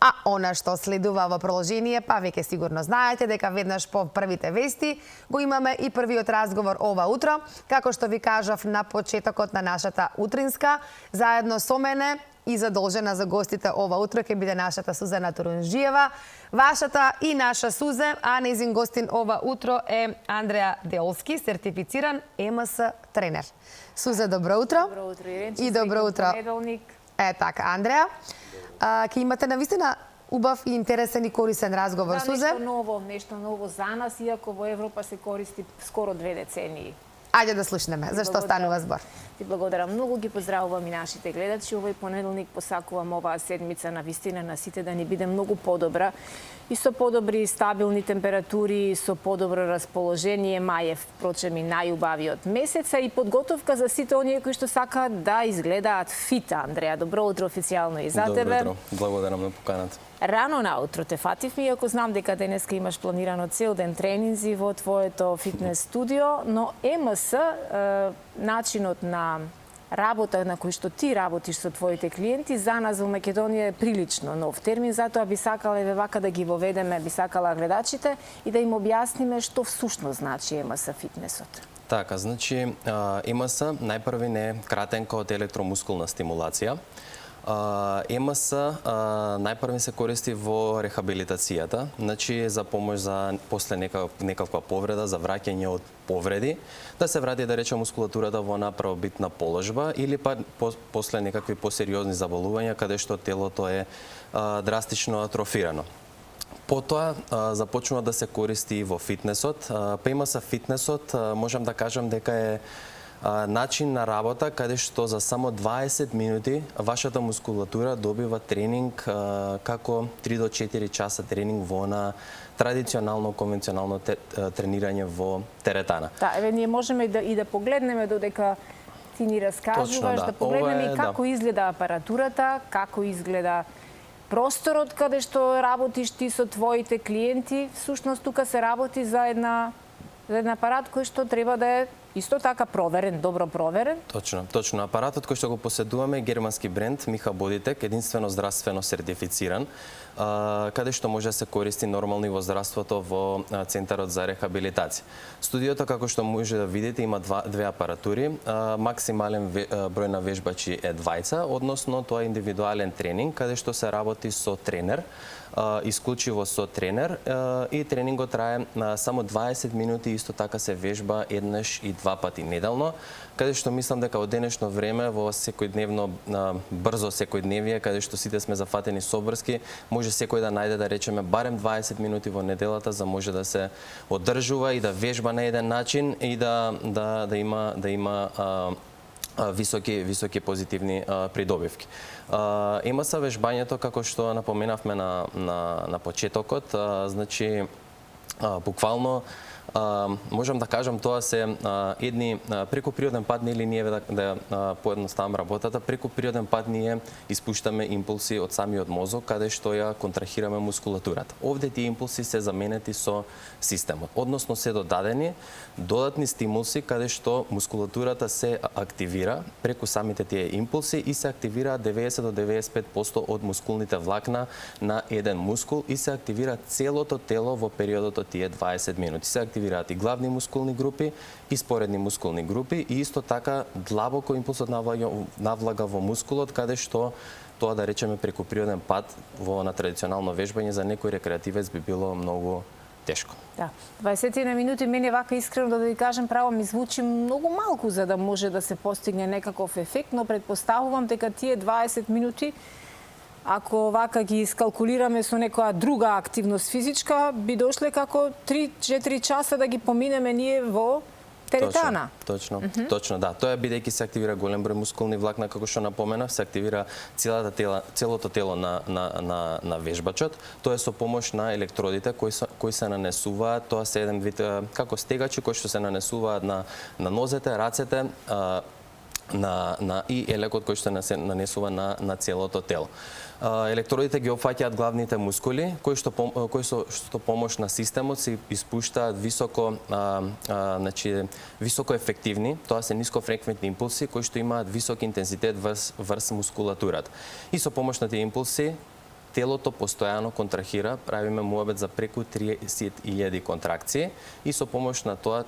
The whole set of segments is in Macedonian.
А она што следува во продолжение, па веќе сигурно знаете дека веднаш по првите вести го имаме и првиот разговор ова утро. Како што ви кажав на почетокот на нашата утринска, заедно со мене и задолжена за гостите ова утро ќе биде нашата Сузана Турунжиева, вашата и наша Сузе, а нејзин гостин ова утро е Андреа Деолски, сертифициран ЕМС тренер. Сузе, добро утро. Добро утро, Иренче. И добро утро. Понеделник. Така, Андреа. Ќе имате навистина убав и интересен и корисен разговор, да, Сузе. Нешто ново за нас, иако во Европа се користи скоро 2 децении. Ајде да слушнеме, зашто станува збор. Ти благодарам многу, ги поздравувам и нашите гледачи. Овој понеделник посакувам оваа седмица на вистина на сите да ни биде многу подобра и со подобри стабилни температури, со подобро расположение. Мај е, впрочем, и најубавиот месец и подготовка за сите оние кои што сакаат да изгледаат фит. Андреа, добро утро официјално и за тебе. Добро утро, благодарам на поканата. Рано наутро те фатив, иако знам дека денеска имаш планирано цел ден тренинзи во твоето фитнес студио, но ЕМС, начинот на работа на кој што ти работиш со твоите клиенти, за нас во Македонија е прилично нов термин, затоа би сакала еве вака да ги воведеме, би сакала гледачите и да им објасниме што всушност значи ЕМС фитнесот. Така, значи ЕМС најпрви не е кратенка од електромускулна стимулација. ЕМС најпрви се користи во рехабилитацијата, значи за помош за после некаква повреда, за враќање од повреди, да се врати, да речем, мускулатурата во една правобитна положба или па после некакви посериозни заболувања каде што телото е драстично атрофирано. Потоа започнува да се користи и во фитнесот. ЕМС фитнесот можам да кажам дека е начин на работа каде што за само 20 минути вашата мускулатура добива тренинг како 3 до 4 часа тренинг во на традиционално конвенционално тренирање во теретана. Да, еве ние можеме и да погледнеме додека ти ни раскажуваш, да погледнеме и како изгледа апаратурата, како изгледа просторот каде што работиш ти со твоите клиенти. Всушност тука се работи за еден апарат кој што треба да е исто така проверен, добро проверен. Точно. Апаратот кој што го поседуваме е германски бренд Miha Bodytech, единствено здравствено сертифициран, каде што може да се користи нормално и во здравството во Центарот за рехабилитација. Студиото, како што може да видите, има две апаратури. Максимален број на вежбачи е 2, односно тоа е индивидуален тренинг, каде што се работи со тренер, исклучиво со тренер и тренингот трае само 20 минути, исто така се вежба еднаш и 2 пати неделно, каде што мислам дека од денешно време во секојдневно брзо секојдневие, каде што сите сме зафатени со обрски, може секој да најде, да речеме, барем 20 минути во неделата за може да се одржува и да вежба на еден начин и да има високи позитивни придобивки. ЕМС вежбањето, како што напоменавме на почетокот, значи буквално можам да кажам, тоа се едни преку природен пат, или ние да поедноставам работата, преку природен пат ние испуштаме импулси од самиот мозок, каде што ја контрахираме мускулатурата. Овде тие импулси се заменети со системот, односно се додадени додатни стимулси каде што мускулатурата се активира преку самите тие импулси и се активира 90 до 95% од мускулните влакна на еден мускул и се активира целото тело во периодот од тие 20 минути. Се активираат и главни мускулни групи и споредни мускулни групи и исто така длабоко импулсот навлага во мускулот, каде што тоа, да речеме, преку природен пат во на традиционално вежбање за некој рекреативец би било многу тешко. Да, 20 на минути мене вака искрено да ви кажем право ми звучи многу малку за да може да се постигне некаков ефект, но предпоставувам дека тие 20 минути ако вака ги искалкулираме со некоја друга активност физичка, би дошле како 3-4 часа да ги поминеме ние во теретана. Точно, да. Тоа бидејќи се активира голем број мускулни влакна, како што напоменав, се активира целото тело на вежбачот. Тоа е со помош на електродите кои се нанесуваат, тоа се еден вид како стегачи кои што се нанесуваат на нозете, рацете, и елекот кој што се нанесува на целото тело. Електродите ги опфаќаат главните мускули, кои што помош на системот се испуштаат високо ефективни, тоа се нискофреквентни импулси кои што имаат висок интензитет врз мускулатурата. И со помош на тие импулси телото постојано контрахира, правиме муабет за преку 30.000 контракции и со помош на тоа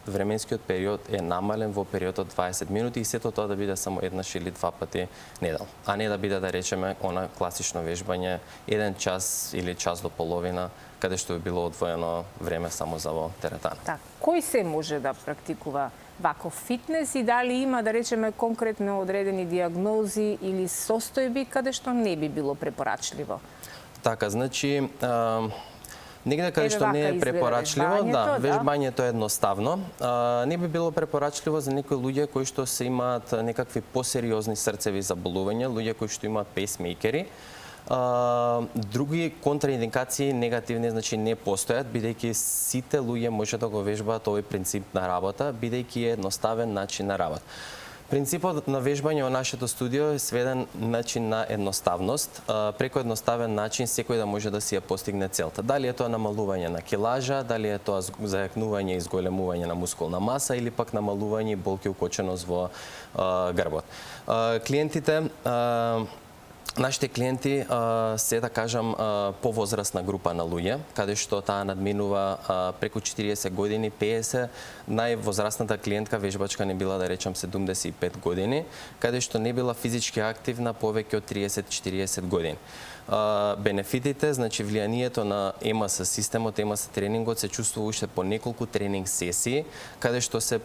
временскиот период е намален во период од 20 минути и сето тоа да биде само еднаш или два пати неделно, а не да биде, да речеме, она класично вежбање 1 час или час до половина, каде што би било одвоено време само за во теретана. Так, кој се може да практикува ваков фитнес и дали има, да речеме, конкретно одредени диагнози или состојби каде што не би било препорачливо? Така, значи, негде каде што не е препорачливо, вежбањето е едноставно. Не би било препорачливо за некои луѓе кои што се имаат некакви посериозни срцеви заболувања, луѓе кои што имаат пейсмейкери. Други контраиндикации негативни, значи, не постојат, бидејќи сите луѓе може да го вежбаат овој принцип на работа, бидејќи е едноставен начин на работа. Принципот на вежбање во нашето студио е сведен начин на едноставност. Преку едноставен начин секој да може да си ја постигне целта. Дали е тоа намалување на килажа, дали е тоа зајакнување и зголемување на мускулна маса или пак намалување и болки укоченост во грбот. Нашите клиенти се, да кажам, повозрастна група на луѓе, каде што таа надминува преку 40 години, 50, највозрастната клиентка вежбачка не била, да речам, 75 години, каде што не била физички активна повеќе од 30-40 години. Бенефитите, значи влијанието на ЕМС системот, ЕМС тренингот се чувствува уште по неколку тренинг сесии, каде што се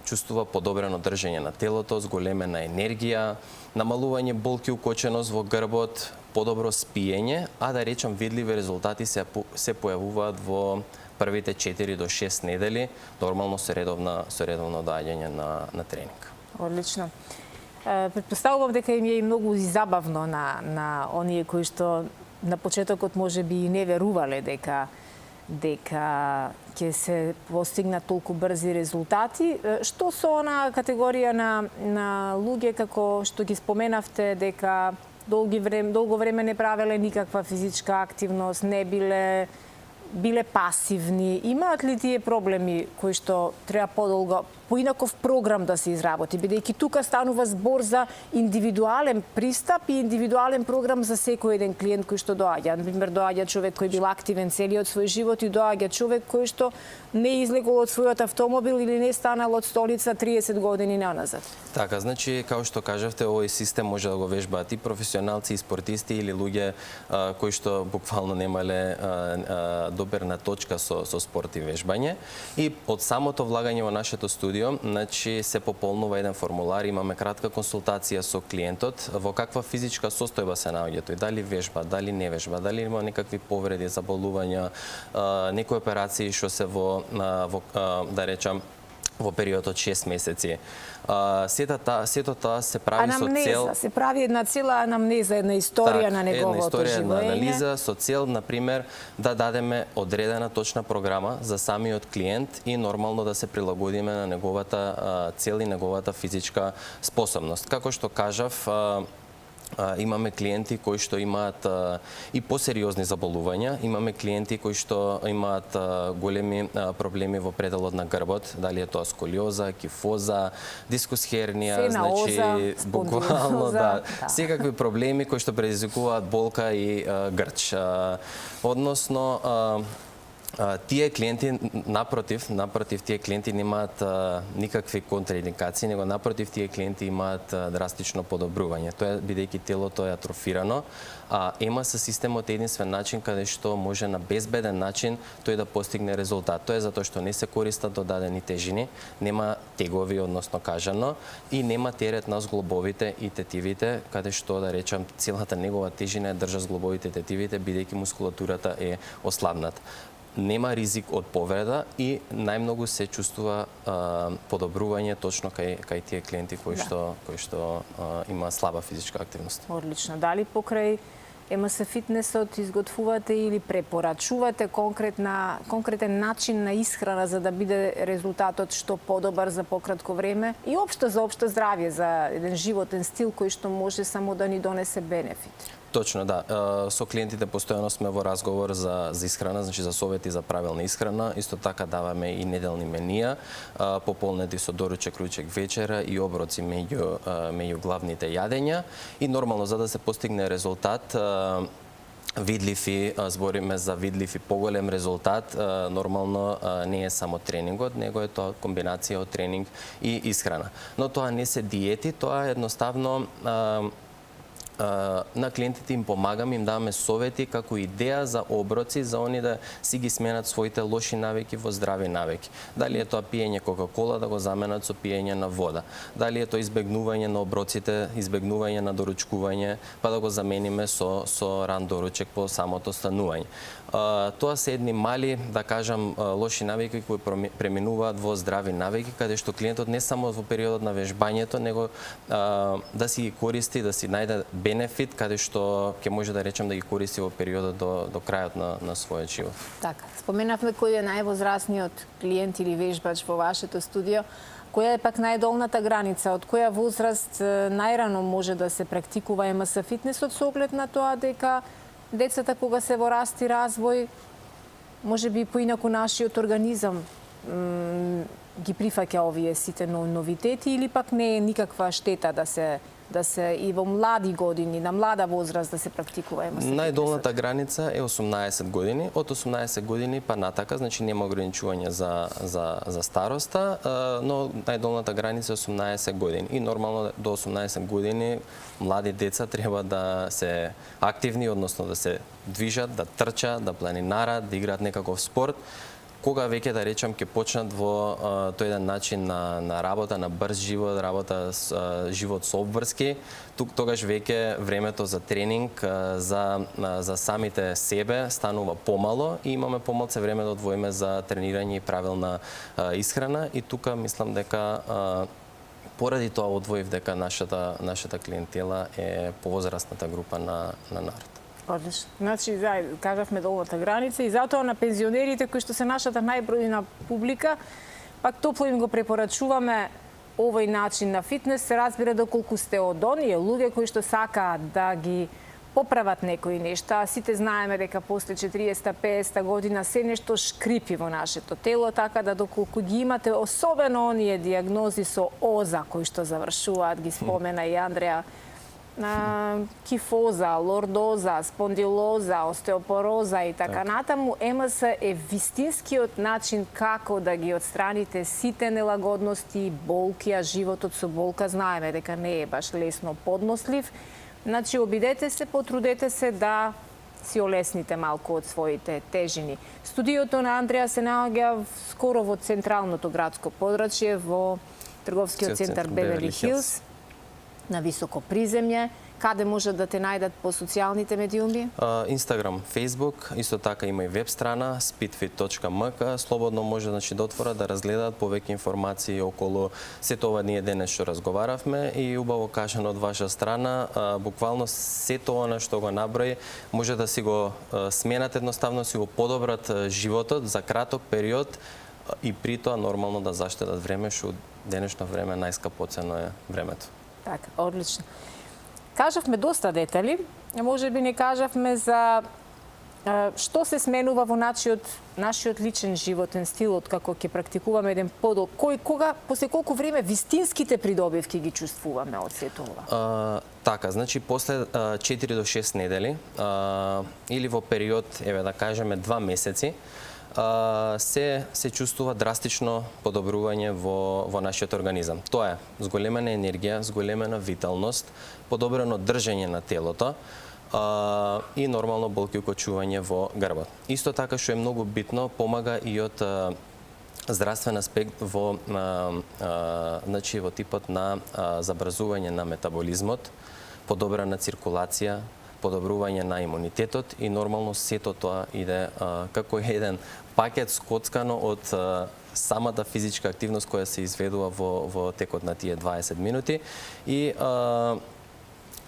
чувствува подобрено држење на телото, зголемена енергија, намалување болки укоченост во грбот, подобро спиење, а да речам видливи резултати се појавуваат во првите 4 до 6 недели, нормално со редовно доаѓање на тренинг. Одлично. Претпоставувам дека им е и многу забавно на оние кои што на почетокот може би и не верувале дека ќе се постигнат толку брзи резултати. Што со она категорија на луѓе како што ги споменавте дека долго време не правеле никаква физичка активност, не биле пасивни. Имаат ли тие проблеми кои што треба подолго, поинаков програм да се изработи, бидејќи тука станува збор за индивидуален пристап и индивидуален програм за секој еден клиент кој што доаѓа. Например, доаѓа човек кој бил активен целиот свој живот и доаѓа човек кој што не излегол од својот автомобил или не станал од столица 30 години наназад. Така, значи, као што кажавте, овој систем може да го вежбаат и професионалци, и спортисти или луѓе кои што буквално немале доберна точка со спорт и вежбање. И од самото влагање во нашето студио, значи се пополнува еден формулар, имаме кратка консултација со клиентот, во каква физичка состојба се наоѓа тој, дали вежба, дали не вежба, дали има некакви повреди, заболувања, некои операции што се да речам, во период од 6 месеци. Сето тоа се прави со цел... се прави една цела анамнеза, една историја на неговото живење. Една анализа со цел, например, да дадеме одредена точна програма за самиот клиент и нормално да се прилагодиме на неговата цел и неговата физичка способност. Како што кажав, имаме клиенти кои што имаат и посериозни заболувања, имаме клиенти кои што имаат големи проблеми во пределот на грбот, дали е тоа сколиоза, кифоза, дискус хернија, значи буквално секакви проблеми кои што предизвикуваат болка и грч. Односно, тие клиенти, напротив, тие клиенти немаат никакви контраиндикации, него напротив, тие клиенти имаат драстично подобрување. Тоа е бидејќи телото е атрофирано, а ЕМС системот е единствен начин каде што може на безбеден начин тој да постигне резултат. Тоа е затоа што не се користат додадени тежини, нема тегови, односно кажано, и нема терет на зглобовите и тетивите, каде што, да речам, целата негова тежина е држа зглобовите и тетивите, бидејќи мускулатурата е ослабната. Нема ризик од повреда и најмногу се чувствува подобрување точно кај тие клиенти кои што има слаба физичка активност. Одлично. Дали покрај ЕМС фитнесот изготвувате или препорачувате конкретен начин на исхрана за да биде резултатот што подобар за пократко време и општо за општо здравје, за еден животен стил кој што може само да ни донесе бенефит? Точно, да. Со клиентите постојано сме во разговор за исхрана, значи за совети за правилна исхрана. Исто така даваме и неделни менија, пополнети со доручек, ручек, вечера и оброци меѓу главните јадења. И нормално, за да се постигне резултат, видлив и збориме за видлив и поголем резултат, нормално не е само тренингот, него е тоа комбинација од тренинг и исхрана. Но тоа не се диети, тоа е едноставно на клиентите им помагаме, им даваме совети како идеја за оброци, за они да си ги сменат своите лоши навики во здрави навики. Дали е тоа пиење Кока-кола да го заменат со пиење на вода. Дали е тоа избегнување на оброците, избегнување на доручкување, па да го замениме со ран доручек по самото станување. Тоа се едни мали, да кажам, лоши навики кои преминуваат во здрави навики, каде што клиентот не само во периодот на вежбањето, него да си ги користи, да си најде бенефит, каде што ќе може да речем да ги користи во периодот до крајот на својот живот. Така, споменавме кој е највозрастниот клиент или вежбач во вашето студио. Која е пак најдолната граница? Од која возраст најрано може да се практикува МС фитнесот со оглед на тоа дека децата кога се во раст и развој, може би поинаку нашиот организам ги прифаќа овие сите новитети или пак не е никаква штета да се и во млади години, на млада возраст да се практикува МС фитнесот? Најдолната граница е 18 години. Од 18 години па натака, значи нема ограничување за староста, но најдолната граница е 18 години. И нормално до 18 години млади деца треба да се активни, односно да се движат, да трчат, да планинарат, да играат некаков спорт. Кога веќе да речам ќе почнат во тој еден начин на работа, на брз живот, работа живот со обврски, тогаш веќе времето за тренинг за самите себе станува помало и имаме помалце време да одвоиме за тренирање и правилна исхрана и тука мислам дека поради тоа одвоив дека нашата клиентела е повозрастната група на народ. Одлично. Значи, кажавме долната граница и затоа на пензионерите кои што се нашата најбројна публика, пак топло им го препорачуваме овој начин на фитнес. Се разбира доколку сте од оние луѓе кои што сакаат да ги поправат некои нешта. Сите знаеме дека после 40-50 година се нешто шкрипи во нашето тело, така да доколку ги имате, особено оние диагнози со оза кои што завршуваат, ги спомена и Андреа, кифоза, лордоза, спондилоза, остеопороза и така натаму, МС е вистинскиот начин како да ги отстраните сите нелагодности, болки, а животот со болка знаеме дека не е баш лесно поднослив. Значи, обидете се, потрудете се да си олесните малку од своите тежини. Студиото на Андреа се наоѓа скоро во централното градско подрачје, во трговскиот центар Беверли Хилс, на високо приземје. Каде може да те најдат по социјалните медиуми? Инстаграм, Фейсбук, исто така има и веб страна speedfit.mk. Слободно може да отворат, да разгледаат повеќе информации околу сето ова ние денес што разговаравме и убаво кажано од ваша страна, буквално сето она што го наброи може да си го сменат едноставно, си го подобрат животот за краток период и при тоа нормално да заштедат време, што денешно време најскапоцено е времето. Така, одлично. Кажавме доста детали, може би не кажавме за што се сменува во нашиот личен животен стил од како ќе практикуваме еден подол. После колку време вистинските придобивки ги чувствуваме од сето ова? Така, значи после 4 до 6 недели или во период, еве да кажеме 2 месеци, се чувствува драстично подобрување во нашиот организам. Тоа е зголемена енергија, зголемена виталност, подобрено држење на телото и нормално болки укочување во грбот. Исто така што е многу битно, помага и од здравствен аспект во типот на забрзување на метаболизмот, подобрена циркулација, подобрување на имунитетот и нормално сето тоа иде како еден пакет скоцкано од самата физичка активност која се изведува во текот на тие 20 минути и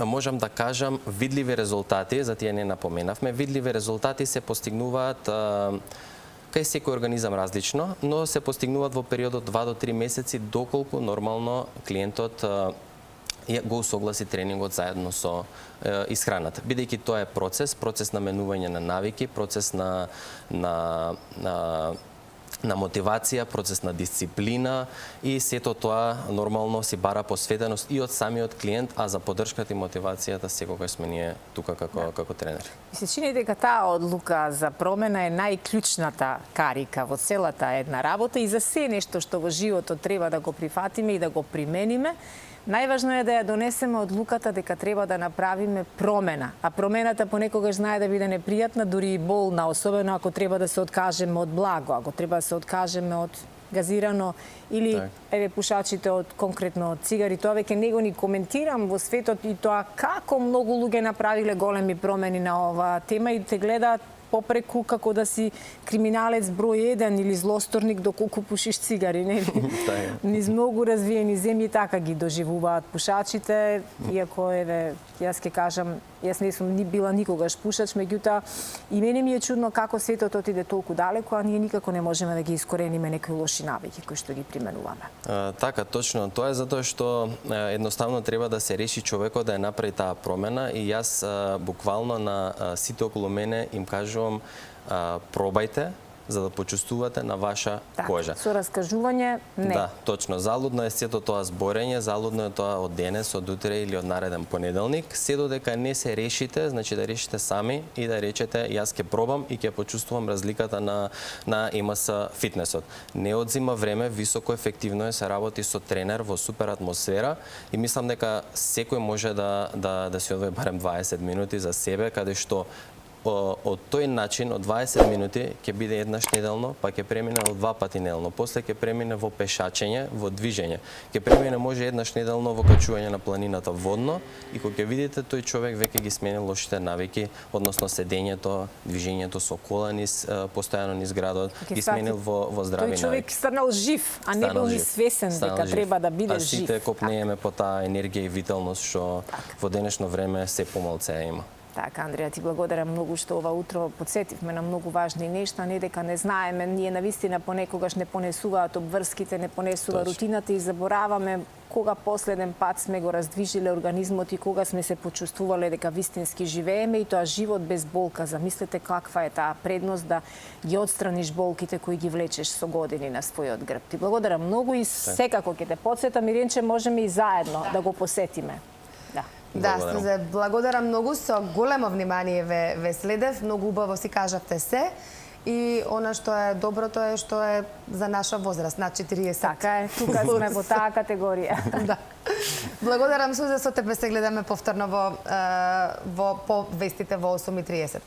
можам да кажам видливи резултати, за тие не напоменавме, видливи резултати се постигнуваат кај секој организам различно, но се постигнуваат во периодот 2 до 3 месеци доколку нормално клиентот го усогласи тренингот заедно со исхраната. Бидејќи тоа е процес на менување на навики, процес на на мотивација, процес на дисциплина и сето тоа нормално си бара посветеност и од самиот клиент, а за поддршката и мотивацијата секогаш сме ние тука како тренери. Mi se čini дека таа одлука за промена е најклучната карика во целата една работа и за се нешто што во животот треба да го прифатиме и да го примениме. Најважно е да ја донесеме одлуката дека треба да направиме промена, а промената понекогаш знае да биде непријатна, дури и болна, особено ако треба да се откажеме од благо, ако треба да се откажеме од газирано или еве пушачите од конкретно од цигари, тоа веќе него ни коментирам во светот и тоа како многу луѓе направиле големи промени на оваа тема и те гледаат попреку како да си криминалец број 1 или злосторник доколку пушиш цигари, нели? Низ многу развиени земји така ги доживуваат пушачите, иако еве јас ќе кажам, јас не сум ни била никогаш пушач, меѓутоа и мене ми е чудно како светот отиде толку далеко, а ние никако не можеме да ги искорениме некои лоши навики кои што ги применуваме. Така, точно. Тоа е затоа што едноставно треба да се реши човекот да ја направи таа промена и јас буквално на сите околу мене им кажувам пробајте за да почувствувате на ваша кожа. Со раскажување не. Да, точно. Залудно е сето тоа зборење, залудно е тоа од денес, од утре или од нареден понеделник, се додека не се решите, значи да решите сами и да речете јас ќе пробам и ќе почувствувам разликата на ЕМС фитнесот. Не одзима време, високо ефективно е, се работи со тренер во супер атмосфера и мислам дека секој може да си одвои барем 20 минути за себе, каде што од тој начин, од 20 минути, ќе биде еднаш неделно, па ќе премине од 2 пати неделно. После ќе премине во пешачење, во движење. Ќе премине може еднаш неделно во качување на планината водно и кога ќе видите тој човек веќе ги смени лошите навики, односно седењето, движењето со кола постојано низ градот, ги сменил во здрави навики. Тој човек станал жив, а не бил ни свесен дека треба да биде жив. А сите копнееме по таа енергија и виталност што во денешно време се помалце има. Така, Андреја, ти благодарам многу што ова утро подсетивме на многу важни нешта, не дека не знаеме, ние навистина понекогаш не понесуваат обврските, не понесува рутината и забораваме кога последен пат сме го раздвижиле организмот и кога сме се почувствувале дека вистински живееме и тоа живот без болка. Замислете каква е таа предност да ги отстраниш болките кои ги влечеш со години на својот грб. Ти благодарам многу и секако ќе те подсетам, Иренче, можеме и заедно да го посетиме. Да, Сузе, благодарам многу, со големо внимание ве следев, многу убаво си кажавте се и она што е доброто е што е за наша возраст, над 40. Така е, тука сме во таа категорија. Да. Благодарам, Сузе, со тебе се гледаме повторно во вестите во 8:30.